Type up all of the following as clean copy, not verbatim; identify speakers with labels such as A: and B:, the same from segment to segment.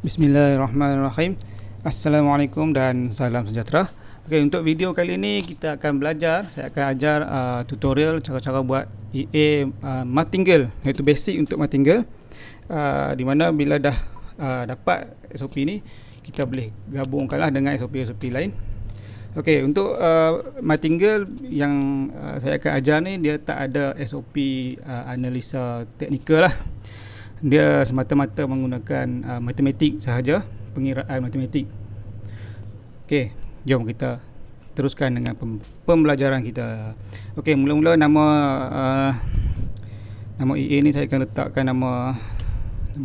A: Bismillahirrahmanirrahim. Assalamualaikum dan salam sejahtera. Okey, untuk video kali ini kita akan belajar, saya akan ajar tutorial cara-cara buat EA martingale, iaitu basic untuk martingale. Di mana bila dah dapat SOP ni, kita boleh gabungkanlah dengan SOP-SOP lain. Okey, untuk martingale yang saya akan ajar ni, dia tak ada SOP analisa teknikal lah. Dia semata-mata menggunakan matematik sahaja, pengiraan matematik. Okey, jom kita teruskan dengan pembelajaran kita. Okey, mula-mula nama EA ni saya akan letakkan nama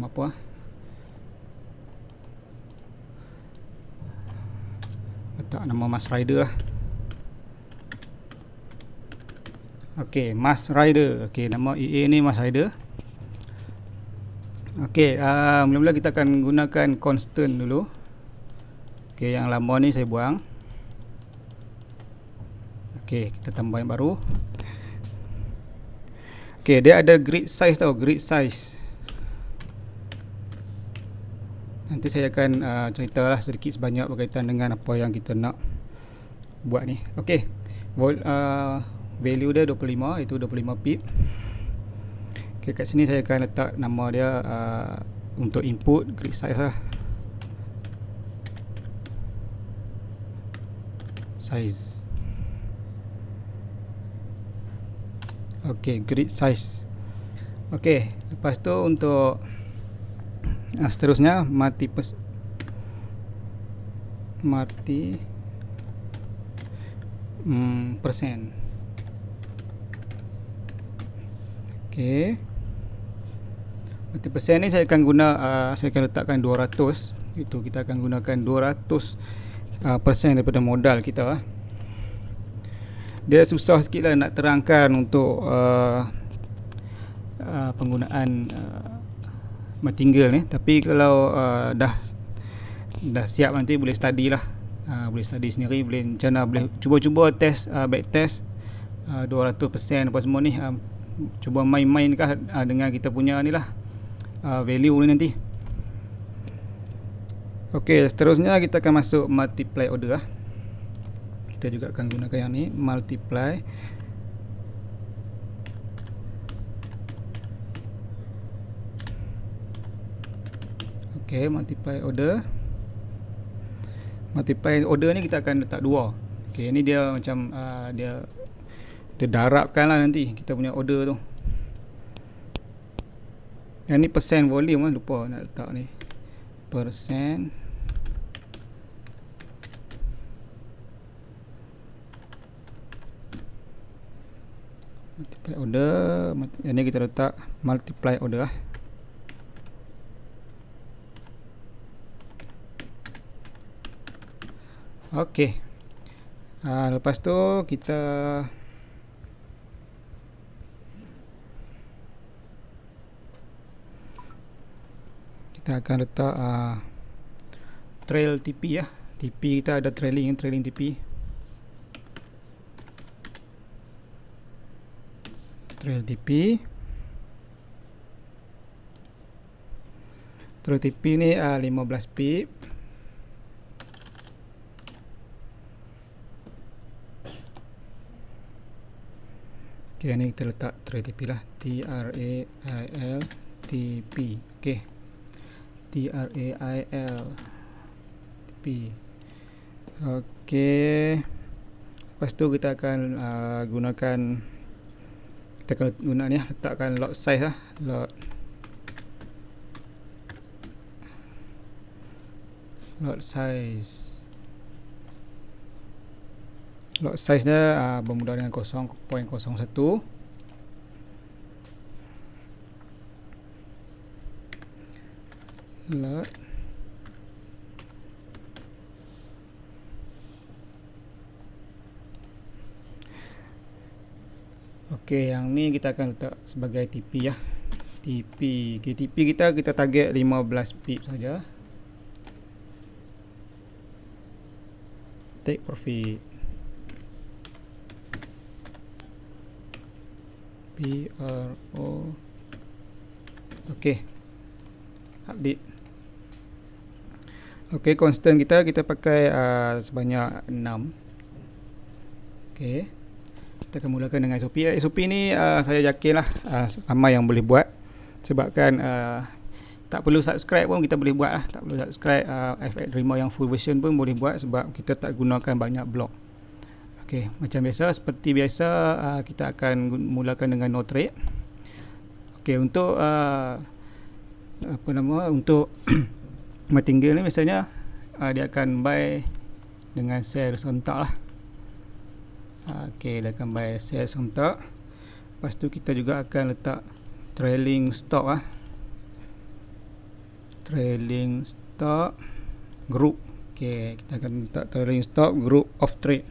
A: apa? Letak nama Mars Rider lah. Okey, Mars Rider. Okey, nama EA ni Mars Rider. Okey, mula-mula kita akan gunakan constant dulu. Okey, yang lama ni saya buang. Okey, kita tambah yang baru. Okey, dia ada grid size tau, grid size. Nanti saya akan ceritalah sedikit sebanyak berkaitan dengan apa yang kita nak buat ni. Okey, value dia 25, itu 25 pip. Okay, kat sini saya akan letak nama dia untuk input grid size lah. Size. Okay, grid size. Okay, lepas tu untuk seterusnya persen. Okay, persen ni saya akan saya akan letakkan 200. Itu kita akan gunakan 200% daripada modal kita. Dia susah sikit lah nak terangkan untuk penggunaan martingale ni, tapi kalau dah siap nanti boleh study lah. Boleh study sendiri, boleh macam mana, boleh cuba-cuba test, back test 200% apa semua ni. Cuba main-main kah dengan kita punya ni lah, value ni nanti. Okey, seterusnya kita akan masuk multiply order lah. Kita juga akan gunakan yang ni, multiply. Okey, multiply order. Multiply order ni kita akan letak 2. Okey, ni dia macam dia darabkan lah nanti kita punya order tu. Yang ni persen volume lah, lupa nak letak ni. Persen multiply order. Yang ni kita letak multiply order lah. Okey, lepas tu kita akan letak trail TP ya. TP kita ada trailing TP. Trail TP. Trail TP ni 15 pip. Okey, ni kita letak trail TP lah. TRAIL TP. Okey. TRAIL TP. Okey. Lepas tu kita akan gunakan ni, letakkan lot size lah. Lot size. Lot size dia bermula dengan 0.01. Lot. Okey, yang ni kita akan letak sebagai TP ya. TP. Okay, TP kita target 15 pip saja. Take profit. PRO. Okey. Update. Okey, constant kita pakai sebanyak 6. Okey. Kita akan mulakan dengan SOP. SOP ni saya yakinlah ramai yang boleh buat, sebabkan tak perlu subscribe pun kita boleh buat lah. Tak perlu subscribe FX Dreamer yang full version pun boleh buat, sebab kita tak gunakan banyak blok. Okey, macam biasa, seperti biasa kita akan mulakan dengan no trade. Okey, untuk untuk martingale ni biasanya dia akan buy dengan sell serentak lah. Okey, dia akan buy sell serentak. Lepas tu kita juga akan letak trailing stop lah. Trailing stop group. Okey, kita akan letak trailing stop group of trade.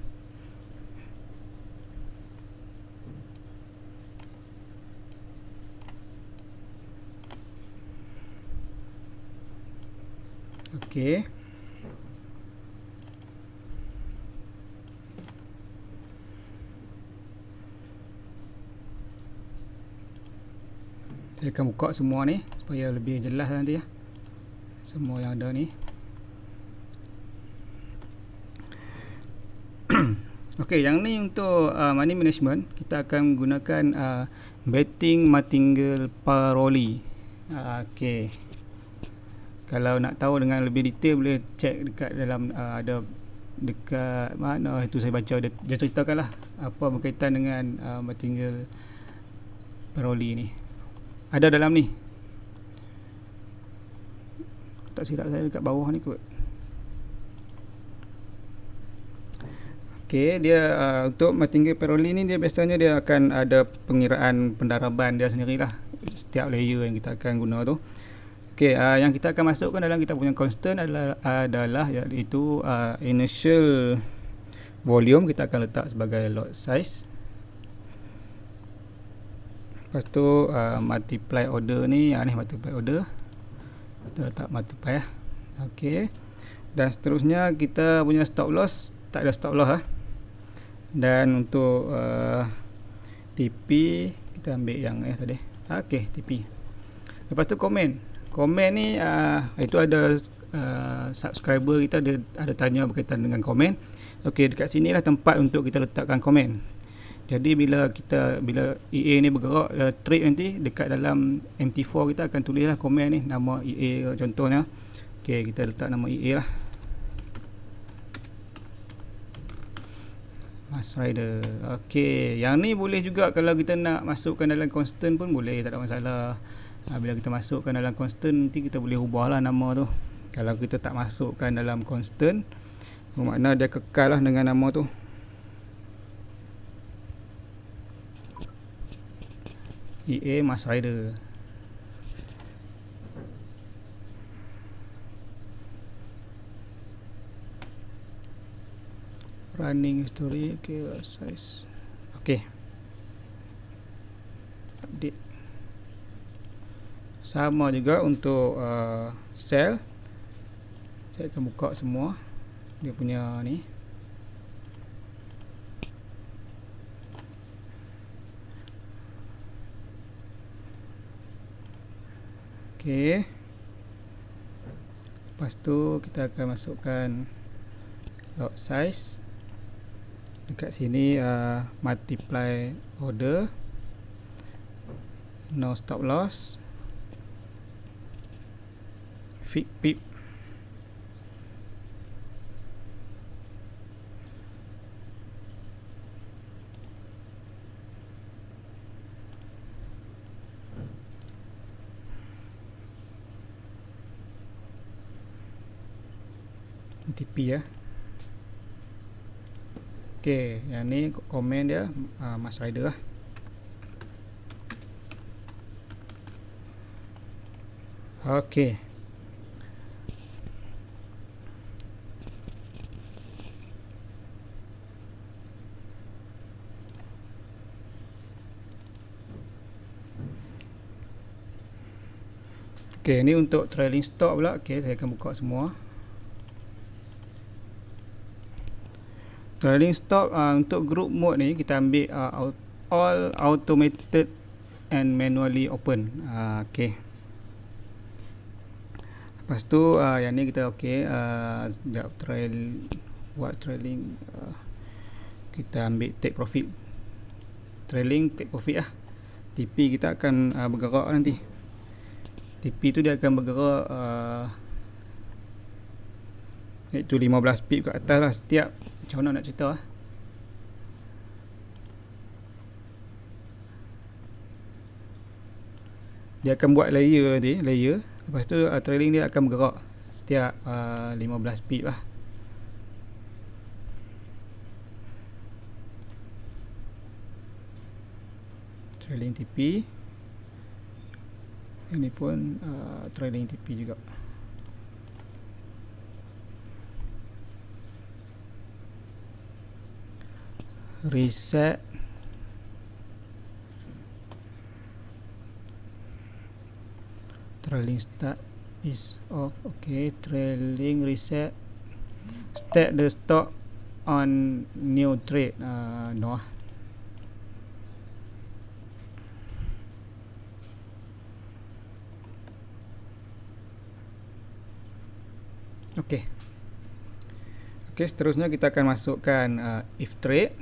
A: Okey. Saya akan buka semua ni supaya lebih jelas nanti ya. Semua yang ada ni. Okey, yang ni untuk money management, kita akan gunakan betting martingale paroli. Okey. Kalau nak tahu dengan lebih detail, boleh check dekat dalam ada dekat mana itu saya baca dia ceritakanlah apa berkaitan dengan martingale paroli ni. Ada dalam ni. Tak silap saya dekat bawah ni kot. Okey, dia untuk martingale paroli ni dia biasanya dia akan ada pengiraan pendaraban dia sendirilah setiap layer yang kita akan guna tu. Okey, yang kita akan masukkan dalam kita punya constant adalah iaitu initial volume kita akan letak sebagai lot size. Lepas tu multiply order ni, ni multiply order. Kita letak multiply lah. Okey. Dan seterusnya kita punya stop loss, tak ada stop loss lah. Dan untuk TP kita ambil yang tadi. Okey, TP. Lepas tu komen. Komen ni itu ada subscriber kita ada tanya berkaitan dengan komen. Okey, dekat sinilah tempat untuk kita letakkan komen. Jadi bila EA ni bergerak trade nanti, dekat dalam MT4 kita akan tulislah komen ni nama EA contohnya. Okey, kita letak nama EA lah. Mas Rider. Okey, yang ni boleh juga kalau kita nak masukkan dalam constant pun boleh, tak ada masalah. Bila kita masukkan dalam constant, nanti kita boleh ubahlah nama tu. Kalau kita tak masukkan dalam constant, bermakna dia kekal lah dengan nama tu. EA Mas Rider. Running history. Okay, size. Okay, update. Sama juga untuk sell. Saya akan buka semua dia punya ni. Okey. Lepas tu kita akan masukkan lot size. Dekat sini multiply order. No stop loss. Fit pip. TP ya. Okey, yang ni komen dia Mas Rider lah. Okey. Okey, ni untuk trailing stop pula. Okey, saya akan buka semua. Trailing stop untuk group mode ni kita ambil all automated and manually open. Okey. Lepas tu yang ni kita okey, sekejap buat trailing, kita ambil take profit, trailing take profit lah. TP kita akan bergerak nanti. TP tu dia akan bergerak iaitu 15 pip ke atas lah setiap, macam mana nak cerita lah. Dia akan buat layer nanti, layer. Lepas tu trailing dia akan bergerak setiap 15 pip lah. Trailing TP. Ini pun trailing TP juga. Reset. Trailing start is off. Okay, trailing reset. Start the stock on new trade. No. Okay. Okay, seterusnya kita akan masukkan if trade.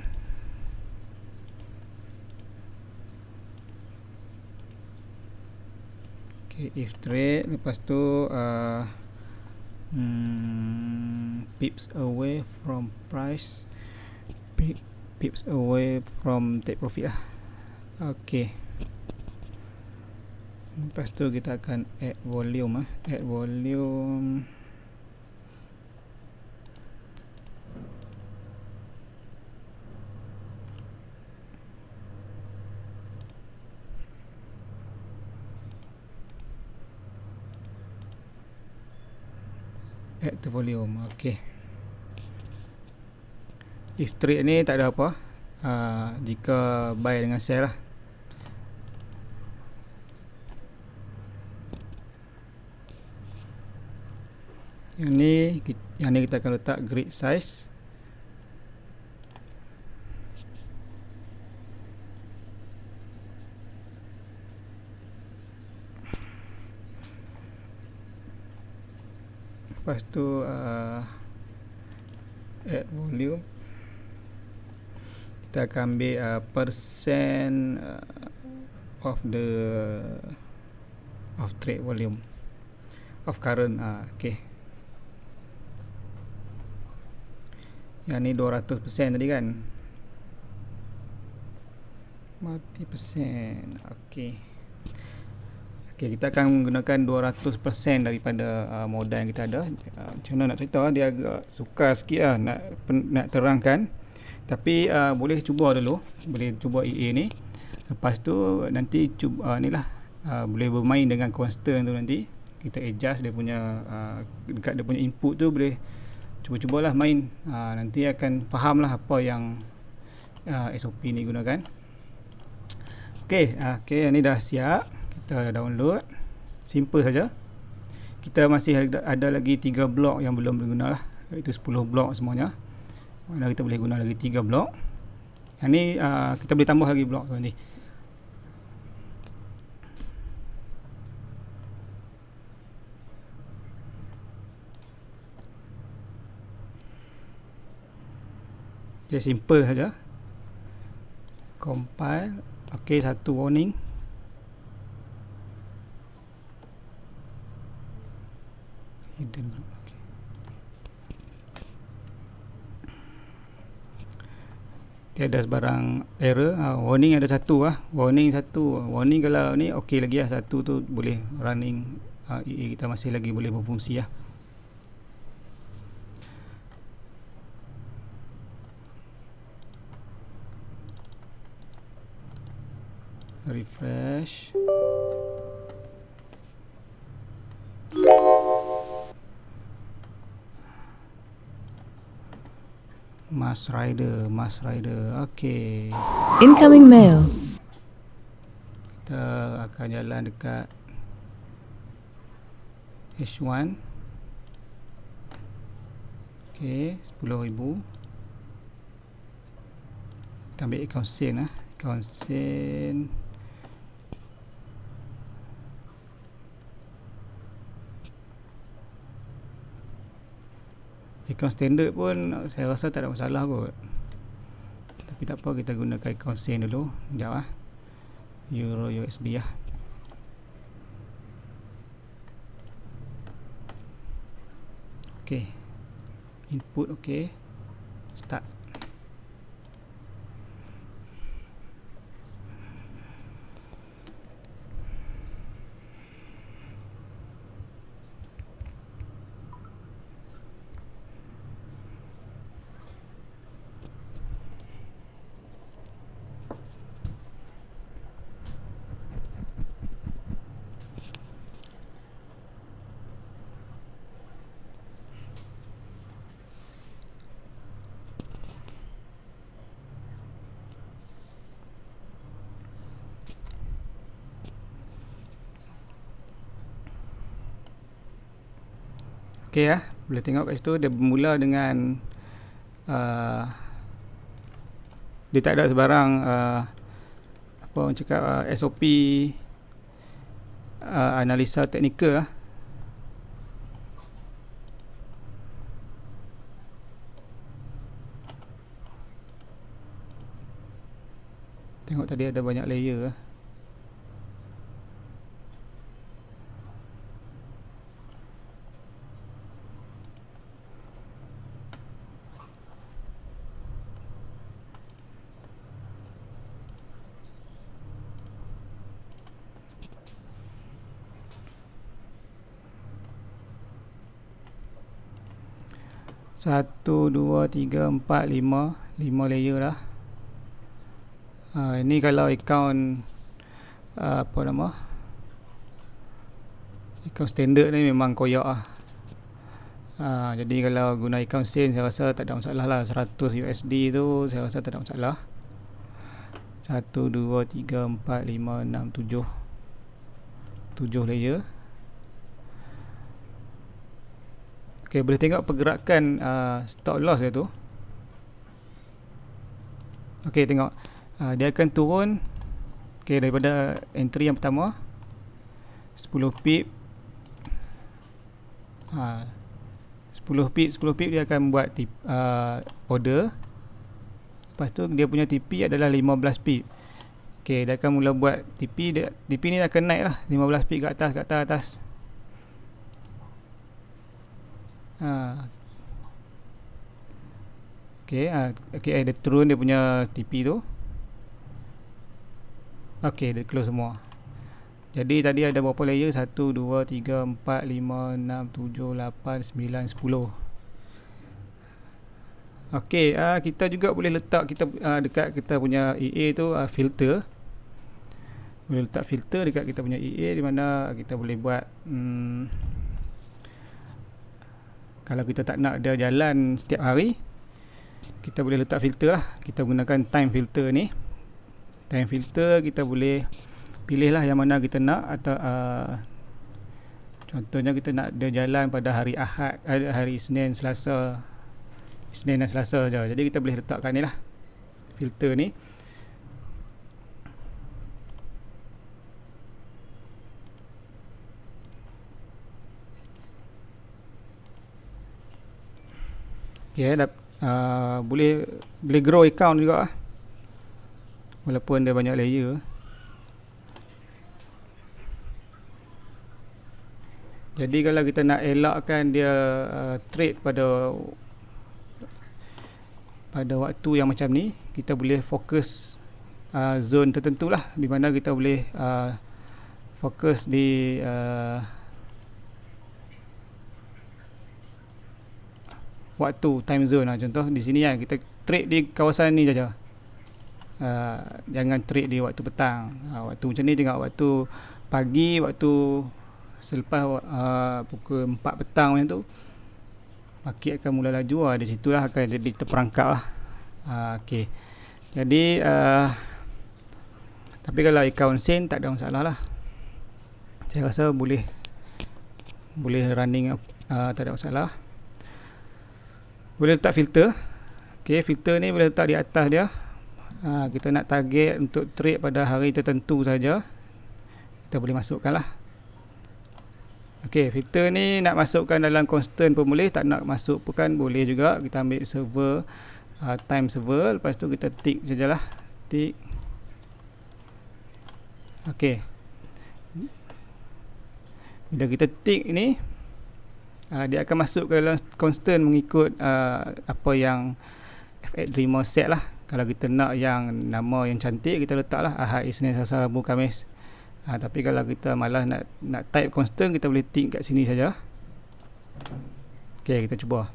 A: Okay, if trade, lepas tu pips away from price, pips away from take profit lah. Okay. Lepas tu kita akan add volume add volume. Add to volume. Okay. If trade ni tak ada apa, jika buy dengan sell lah. Yang ni kita akan letak grid size. Lepas tu add volume. Kita akan ambil percent of trade volume of current. Okay. Yang ni 200% tadi kan, 40%. Okay. Okay, kita akan menggunakan 200% daripada modal yang kita ada. Macam mana nak cerita, dia agak sukar sikit lah nak terangkan. Tapi boleh cuba dulu, boleh cuba EA ni. Lepas tu nanti cuba ni lah, boleh bermain dengan constant tu nanti. Kita adjust dia punya, dekat dia punya input tu boleh cuba-cubalah main. Nanti akan faham lah apa yang SOP ni gunakan. Okay, yang ni dah siap. Kita download. Simple saja. Kita masih ada lagi 3 blok yang belum berguna lah, iaitu 10 blok semuanya. Mana kita boleh guna lagi 3 blok. Yang ni kita boleh tambah lagi blok tu nanti. Okay, simple saja. Compile. Okay, satu warning. Hidden group. Okay. Tiada sebarang error. Warning ada satu lah. Warning kalau ni okey lagi lah. Satu tu boleh running. EA kita masih lagi boleh berfungsi lah. Refresh. Mass Rider. Okay.
B: Incoming mail.
A: Kita akan jalan dekat H1. Okay, 10,000. Kita ambil account sen lah. Account sen. Account standard pun saya rasa tak ada masalah kot. Tapi tak apa, kita gunakan account sen dulu. Sekejap lah. Euro USD lah. Ok, input ok, start. Ok lah, boleh tengok kat situ dia bermula dengan dia tak ada sebarang apa orang cakap SOP analisa teknikal lah. Tengok tadi ada banyak layer lah. Satu, dua, tiga, empat, lima layer lah. Ini kalau account apa nama, account standard ni memang koyak lah. Jadi kalau guna account sen saya rasa tak ada masalah lah. 100 USD tu saya rasa tak ada masalah. 1, 2, 3, 4, 5, 6, 7 7 layer. Ok, boleh tengok pergerakan stop loss dia tu. Ok, tengok dia akan turun. Ok, daripada entry yang pertama 10 pip, 10 pip dia akan buat order. Lepas tu dia punya TP adalah 15 pip. Ok, dia akan mula buat TP ni akan naik lah 15 pip ke atas. Ok, dia turun dia punya TP tu. Ok, dia close semua. Jadi tadi ada berapa layer? 1, 2, 3, 4, 5, 6, 7, 8, 9, 10. Ok, kita juga boleh letak kita dekat kita punya EA tu filter. Boleh letak filter dekat kita punya EA, di mana kita boleh buat kalau kita tak nak dia jalan setiap hari, kita boleh letak filter lah. Kita gunakan time filter ni. Time filter kita boleh pilih lah yang mana kita nak. Atau contohnya kita nak dia jalan pada hari Ahad, hari Isnin, Selasa, Isnin dan Selasa je. Jadi kita boleh letakkan ni lah, filter ni. Okay, boleh grow account juga lah, walaupun dia banyak layer. Jadi kalau kita nak elakkan dia trade pada waktu yang macam ni, kita boleh fokus zone tertentu lah, di mana kita boleh fokus di waktu, time zone lah. Contoh di sini kan, kita trade di kawasan ni saja. Jangan trade di waktu petang. Waktu macam ni tengok, waktu pagi, waktu selepas pukul 4 petang macam tu, market akan mula laju lah. Di situlah akan jadi terperangkap lah. Okay. Jadi tapi kalau account sen tak ada masalah lah. Saya rasa boleh running, tak ada masalah. Boleh letak filter. Okay, filter ni boleh letak di atas dia. Kita nak target untuk trade pada hari tertentu saja, kita boleh masukkan lah. Okey, filter ni nak masukkan dalam constant pun boleh, tak nak masuk pun kan boleh juga. Kita ambil server, time server, lepas tu kita tick sajalah. Tick. Okey. Bila kita tick ni, dia akan masuk ke dalam constant mengikut apa yang FX Dreamer set lah. Kalau kita nak yang nama yang cantik, kita letaklah Ahad, Isnin, Selasa, Rabu, Khamis. Tapi kalau kita malas nak type constant, kita boleh tick kat sini saja. Okey, kita cuba.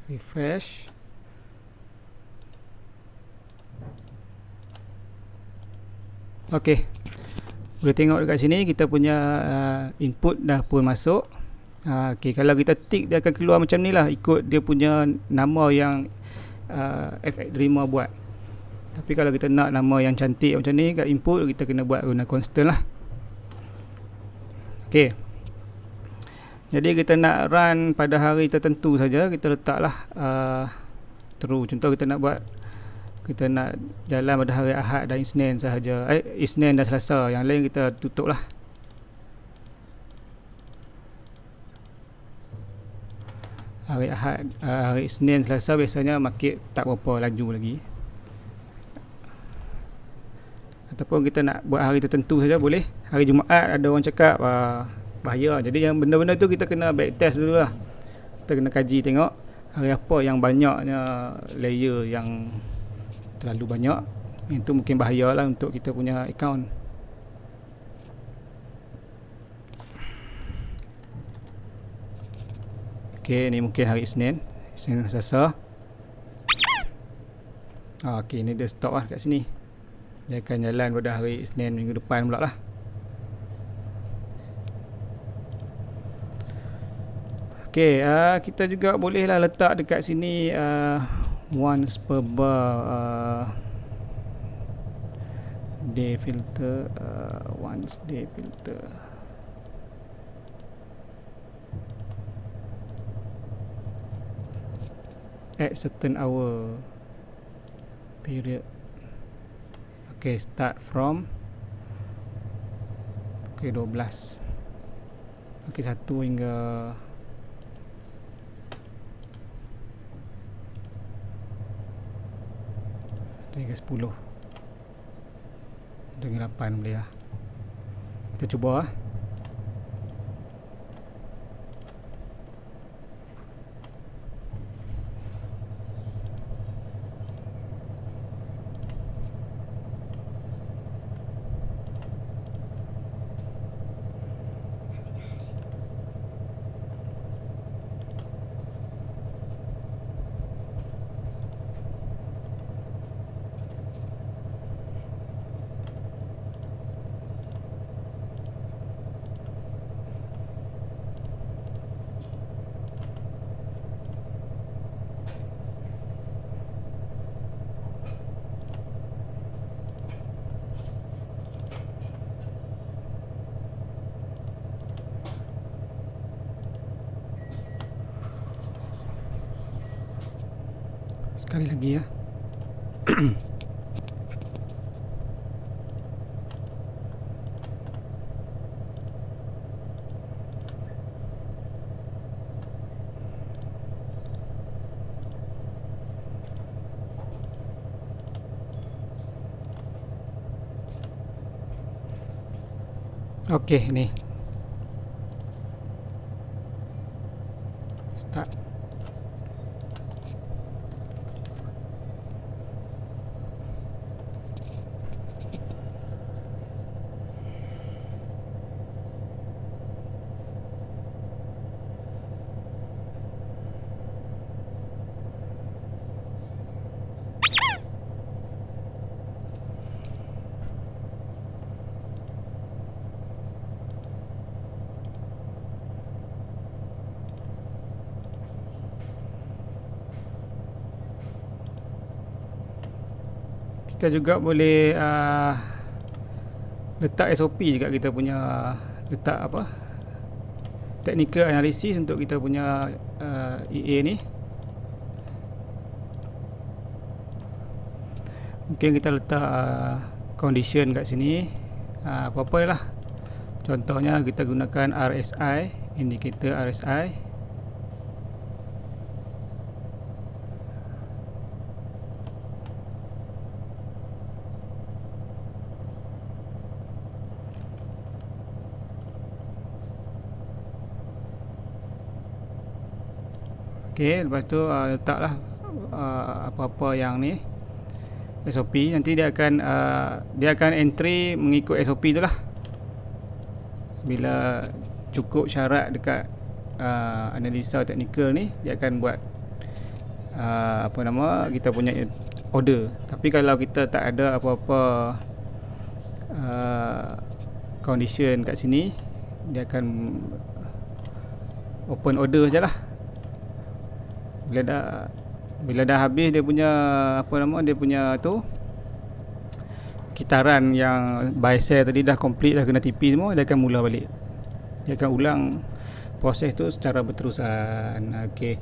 A: Refresh. Okey. Boleh tengok dekat sini kita punya input dah pun masuk. Okey, kalau kita tick dia akan keluar macam ni lah, ikut dia punya nama yang FX Dreamer buat. Tapi kalau kita nak nama yang cantik macam ni kat input, kita kena buat guna constant lah. Okey. Jadi kita nak run pada hari tertentu saja, kita letaklah true. Contoh kita nak jalan pada hari Ahad dan Isnin sahaja. Isnin dan Selasa, yang lain kita tutup lah. Hari Ahad, hari Isnin, Selasa biasanya market tak berapa laju lagi. Ataupun kita nak buat hari tertentu saja boleh. Hari Jumaat ada orang cakap bahaya. Jadi yang benda-benda tu kita kena backtest dulu lah. Kita kena kaji tengok hari apa yang banyaknya layer yang terlalu banyak. Itu mungkin bahaya lah untuk kita punya account. Okey, ni mungkin hari Isnin, Isnin Selasa. Okey, ni dia stop lah kat sini. Dia akan jalan pada hari Isnin minggu depan pula lah. Okey, kita juga bolehlah letak dekat sini once per bar day filter, once day filter. At certain hour period. Okay, start from 12. Okay, 1 hingga 10. Hingga 8 boleh lah. Kita cuba lah. Sekali lagi ya. Okey, ni start. Kita juga boleh letak SOP juga kita punya, letak apa, technical analysis untuk kita punya EA ni. Mungkin kita letak condition kat sini, apa-apa lah. Contohnya kita gunakan RSI, indikator RSI. Okey, lepas tu letaklah apa-apa yang ni SOP. Nanti dia akan entry mengikut SOP tu lah. Bila cukup syarat dekat analisa teknikal ni, dia akan buat kita punya order. Tapi kalau kita tak ada apa-apa condition kat sini, dia akan open order je lah. Bila dah habis dia punya dia punya tu kitaran yang buy sell tadi dah complete, dah kena TP semua, dia akan mula balik. Dia akan ulang proses tu secara berterusan. Okey,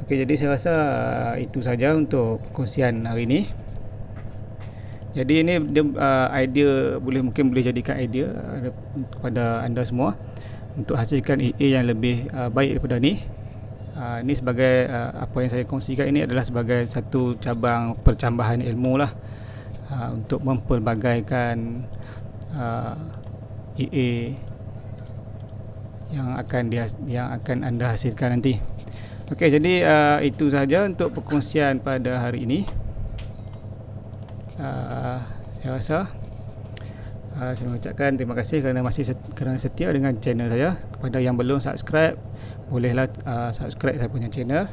A: jadi saya rasa itu saja untuk perkongsian hari ni. Jadi ini dia idea, mungkin boleh jadikan idea kepada anda semua untuk hasilkan EA yang lebih baik daripada ni. Ini sebagai apa yang saya kongsikan ini adalah sebagai satu cabang percambahan ilmu lah, untuk mempelbagaikan EA yang akan anda hasilkan nanti. Okey, jadi itu sahaja untuk perkongsian pada hari ini. Saya rasa saya mengucapkan terima kasih kerana kerana setia dengan channel saya. Kepada yang belum subscribe, bolehlah subscribe saya punya channel,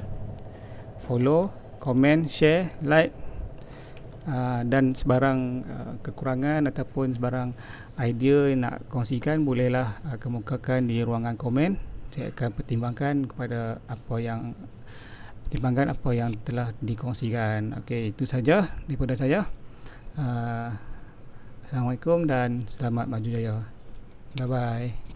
A: follow, komen, share, like, dan sebarang kekurangan ataupun sebarang idea yang nak kongsikan, bolehlah kemukakan di ruangan komen. Saya akan pertimbangkan apa yang telah dikongsikan. Okey, itu saja daripada saya. Assalamualaikum dan selamat maju jaya. Bye bye.